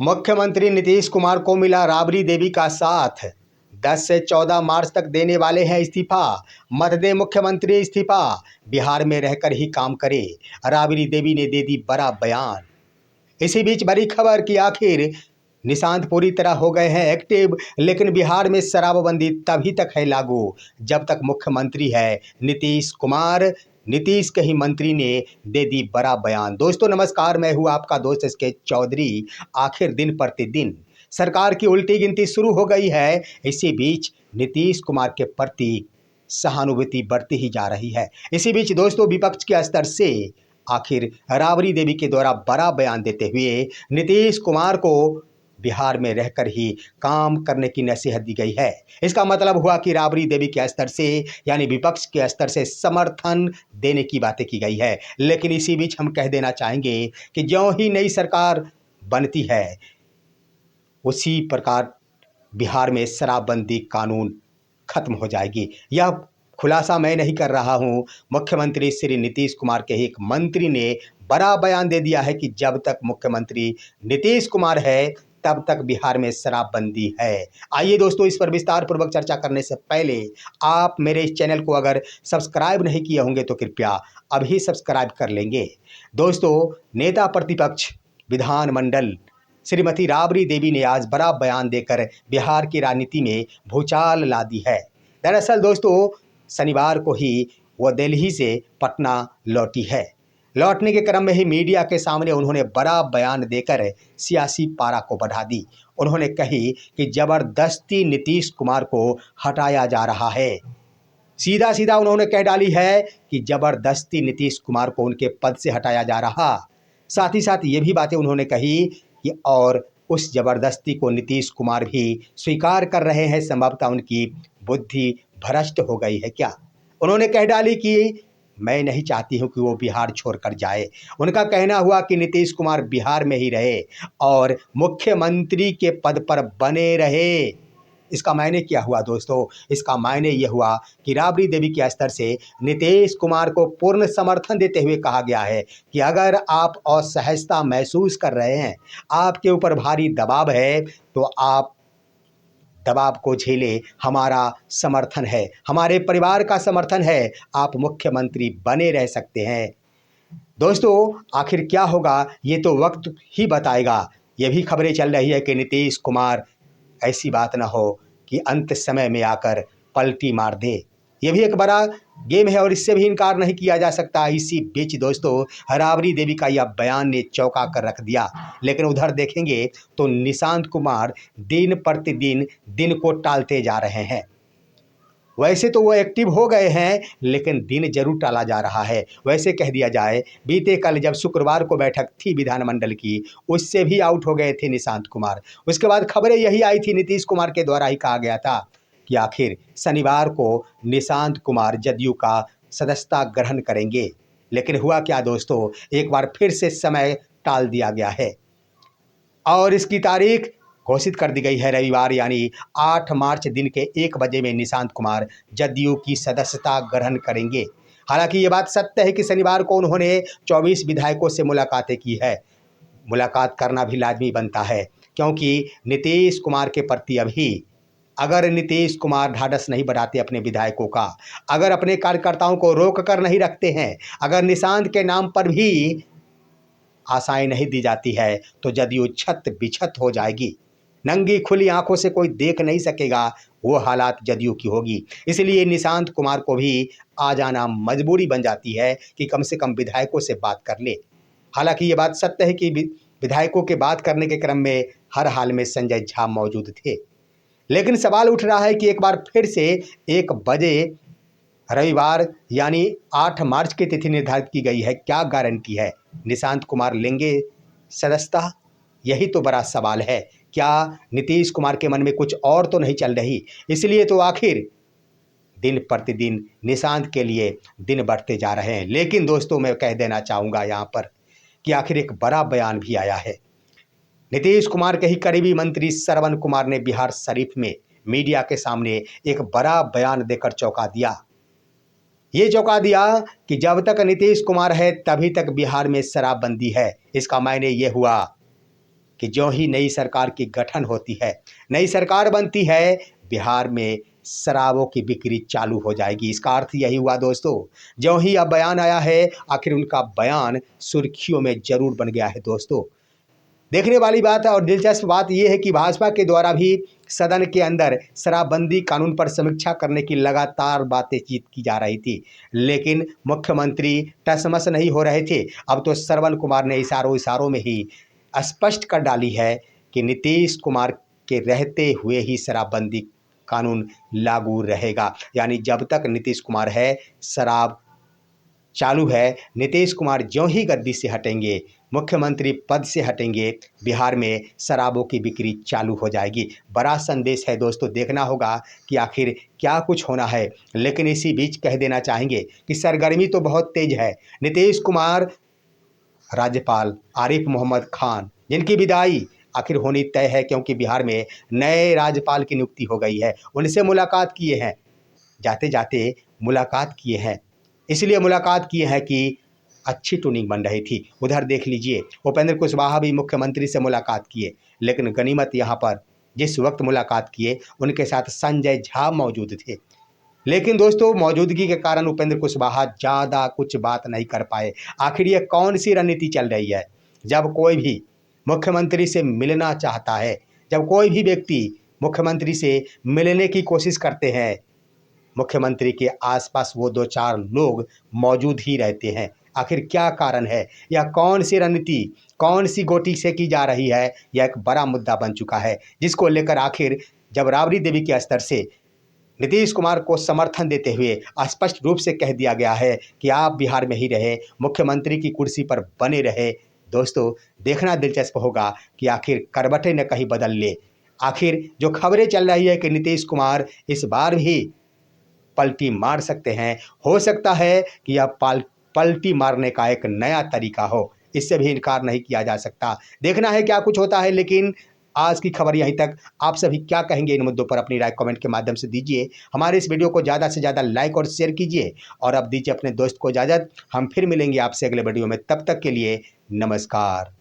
मुख्यमंत्री नीतीश कुमार को मिला राबड़ी देवी का साथ। 10 से 14 मार्च तक देने वाले हैं इस्तीफा। मत दे मुख्यमंत्री इस्तीफा, बिहार में रहकर ही काम करे। राबड़ी देवी ने दे दी बड़ा बयान। इसी बीच बड़ी खबर कि आखिर निशांत पूरी तरह हो गए हैं एक्टिव, लेकिन बिहार में शराबबंदी तभी तक है लागू जब तक मुख्यमंत्री है नीतीश कुमार। नीतीश के ही मंत्री ने दे दी बड़ा बयान। दोस्तों नमस्कार, मैं हूं आपका दोस्त एस के चौधरी। आखिर दिन प्रतिदिन सरकार की उल्टी गिनती शुरू हो गई है। इसी बीच नीतीश कुमार के प्रति सहानुभूति बढ़ती ही जा रही है। इसी बीच दोस्तों विपक्ष के स्तर से आखिर राबड़ी देवी के द्वारा बड़ा बयान देते हुए नीतीश कुमार को बिहार में रहकर ही काम करने की नसीहत दी गई है। इसका मतलब हुआ कि राबड़ी देवी के स्तर से यानी विपक्ष के स्तर से समर्थन देने की बातें की गई है। लेकिन इसी बीच हम कह देना चाहेंगे कि ज्यों ही नई सरकार बनती है उसी प्रकार बिहार में शराबबंदी कानून खत्म हो जाएगी। यह खुलासा मैं नहीं कर रहा हूं, मुख्यमंत्री श्री नीतीश कुमार के एक मंत्री ने बड़ा बयान दे दिया है कि जब तक मुख्यमंत्री नीतीश कुमार है तब तक बिहार में शराबबंदी है। आइए दोस्तों, इस पर विस्तार पूर्वक चर्चा करने से पहले आप मेरे इस चैनल को अगर सब्सक्राइब नहीं किए होंगे तो कृपया अभी सब्सक्राइब कर लेंगे। दोस्तों, नेता प्रतिपक्ष विधानमंडल श्रीमती राबड़ी देवी ने आज बड़ा बयान देकर बिहार की राजनीति में भूचाल ला दी है। दरअसल दोस्तों शनिवार को ही वो दिल्ली से पटना लौटी है। लौटने के क्रम में ही मीडिया के सामने उन्होंने बड़ा बयान देकर सियासी पारा को बढ़ा दी। उन्होंने कही कि जबरदस्ती नीतीश कुमार को हटाया जा रहा है। सीधा सीधा उन्होंने कह डाली है कि जबरदस्ती नीतीश कुमार को उनके पद से हटाया जा रहा। साथ ही साथ ये भी बातें उन्होंने कही कि और उस जबरदस्ती को नीतीश कुमार भी स्वीकार कर रहे हैं। संभवतः उनकी बुद्धि भ्रष्ट हो गई है क्या। उन्होंने कह डाली कि मैं नहीं चाहती हूं कि वो बिहार छोड़कर जाए। उनका कहना हुआ कि नीतीश कुमार बिहार में ही रहे और मुख्यमंत्री के पद पर बने रहे। इसका मायने क्या हुआ दोस्तों? इसका मायने यह हुआ कि राबड़ी देवी के स्तर से नीतीश कुमार को पूर्ण समर्थन देते हुए कहा गया है कि अगर आप असहजता महसूस कर रहे हैं, आपके ऊपर भारी दबाव है, तो आप दबाव को झेले, हमारा समर्थन है, हमारे परिवार का समर्थन है, आप मुख्यमंत्री बने रह सकते हैं। दोस्तों आखिर क्या होगा ये तो वक्त ही बताएगा। ये भी खबरें चल रही है कि नीतीश कुमार ऐसी बात ना हो कि अंत समय में आकर पलटी मार दे। ये भी एक बड़ा गेम है और इससे भी इनकार नहीं किया जा सकता। इसी बीच दोस्तों राबड़ी देवी का यह बयान ने चौंका कर रख दिया। लेकिन उधर देखेंगे तो निशांत कुमार दिन प्रतिदिन दिन को टालते जा रहे हैं। वैसे तो वो एक्टिव हो गए हैं लेकिन दिन जरूर टाला जा रहा है। वैसे कह दिया जाए, बीते कल जब शुक्रवार को बैठक थी विधानमंडल की, उससे भी आउट हो गए थे निशांत कुमार। उसके बाद खबरें यही आई थी, नीतीश कुमार के द्वारा ही कहा गया था कि आखिर शनिवार को निशांत कुमार जदयू का सदस्यता ग्रहण करेंगे। लेकिन हुआ क्या दोस्तों, एक बार फिर से समय टाल दिया गया है और इसकी तारीख घोषित कर दी गई है रविवार यानी 8 मार्च दिन के 1 बजे में निशांत कुमार जदयू की सदस्यता ग्रहण करेंगे। हालांकि ये बात सत्य है कि शनिवार को उन्होंने 24 विधायकों से मुलाकातें की है। मुलाकात करना भी लाजमी बनता है क्योंकि नीतीश कुमार के प्रति अभी अगर नीतीश कुमार ढाढ़स नहीं बढ़ाते अपने विधायकों का, अगर अपने कार्यकर्ताओं को रोक कर नहीं रखते हैं, अगर निशांत के नाम पर भी आशाएं नहीं दी जाती है तो जदयू छत बिछत हो जाएगी। नंगी खुली आंखों से कोई देख नहीं सकेगा, वो हालात जदयू की होगी। इसलिए निशांत कुमार को भी आ जाना मजबूरी बन जाती है कि कम से कम विधायकों से बात कर ले। हालांकि ये बात सत्य है कि विधायकों के बात करने के क्रम में हर हाल में संजय झा मौजूद थे। लेकिन सवाल उठ रहा है कि एक बार फिर से 1 बजे रविवार यानी 8 मार्च की तिथि निर्धारित की गई है। क्या गारंटी है निशांत कुमार लेंगे सदस्यता? यही तो बड़ा सवाल है। क्या नीतीश कुमार के मन में कुछ और तो नहीं चल रही? इसलिए तो आखिर दिन प्रतिदिन निशांत के लिए दिन बढ़ते जा रहे हैं। लेकिन दोस्तों मैं कह देना चाहूँगा यहाँ पर कि आखिर एक बड़ा बयान भी आया है। नीतीश कुमार के ही करीबी मंत्री श्रवण कुमार ने बिहार शरीफ में मीडिया के सामने एक बड़ा बयान देकर चौंका दिया। ये चौंका दिया कि जब तक नीतीश कुमार है तभी तक बिहार में शराबबंदी है। इसका मायने ये हुआ कि जो ही नई सरकार की गठन होती है, नई सरकार बनती है, बिहार में शराबों की बिक्री चालू हो जाएगी। इसका अर्थ यही हुआ दोस्तों। जो ही अब बयान आया है, आखिर उनका बयान सुर्खियों में जरूर बन गया है दोस्तों। देखने वाली बात है और दिलचस्प बात यह है कि भाजपा के द्वारा भी सदन के अंदर शराबबंदी कानून पर समीक्षा करने की लगातार बातचीत की जा रही थी, लेकिन मुख्यमंत्री टसमस नहीं हो रहे थे। अब तो श्रवण कुमार ने इशारों इशारों में ही स्पष्ट कर डाली है कि नीतीश कुमार के रहते हुए ही शराबबंदी कानून लागू रहेगा। यानी जब तक नीतीश कुमार है, शराब चालू है। नीतीश कुमार ज्यों ही गद्दी से हटेंगे, मुख्यमंत्री पद से हटेंगे, बिहार में शराबों की बिक्री चालू हो जाएगी। बड़ा संदेश है दोस्तों, देखना होगा कि आखिर क्या कुछ होना है। लेकिन इसी बीच कह देना चाहेंगे कि सरगर्मी तो बहुत तेज है। नीतीश कुमार, राज्यपाल आरिफ मोहम्मद खान, जिनकी विदाई आखिर होनी तय है, क्योंकि बिहार में नए राज्यपाल की नियुक्ति हो गई है। उनसे मुलाकात किए हैं, जाते जाते मुलाकात किए हैं, इसलिए मुलाकात किए हैं कि अच्छी ट्यूनिंग बन रही थी। उधर देख लीजिए, उपेंद्र कुशवाहा भी मुख्यमंत्री से मुलाकात किए, लेकिन गनीमत यहाँ पर जिस वक्त मुलाकात किए उनके साथ संजय झा मौजूद थे। लेकिन दोस्तों, मौजूदगी के कारण उपेंद्र कुशवाहा ज़्यादा कुछ बात नहीं कर पाए। आखिर ये कौन सी रणनीति चल रही है? जब कोई भी मुख्यमंत्री से मिलना चाहता है, जब कोई भी व्यक्ति मुख्यमंत्री से मिलने की कोशिश करते हैं, मुख्यमंत्री के आसपास वो दो चार लोग मौजूद ही रहते हैं। आखिर क्या कारण है, या कौन सी रणनीति, कौन सी गोटी से की जा रही है? यह एक बड़ा मुद्दा बन चुका है, जिसको लेकर आखिर जब राबड़ी देवी के स्तर से नीतीश कुमार को समर्थन देते हुए स्पष्ट रूप से कह दिया गया है कि आप बिहार में ही रहे, मुख्यमंत्री की कुर्सी पर बने रहे। दोस्तों, देखना दिलचस्प होगा कि आखिर करवटें न कहीं बदल ले। आखिर जो खबरें चल रही है कि नीतीश कुमार इस बार भी पलटी मार सकते हैं, हो सकता है कि यह पलटी मारने का एक नया तरीका हो, इससे भी इनकार नहीं किया जा सकता। देखना है क्या कुछ होता है। लेकिन आज की खबर यहीं तक। आप सभी क्या कहेंगे इन मुद्दों पर? अपनी राय कमेंट के माध्यम से दीजिए। हमारे इस वीडियो को ज़्यादा से ज़्यादा लाइक और शेयर कीजिए, और अब दीजिए अपने दोस्त को इजाज़त। हम फिर मिलेंगे आपसे अगले वीडियो में। तब तक के लिए नमस्कार।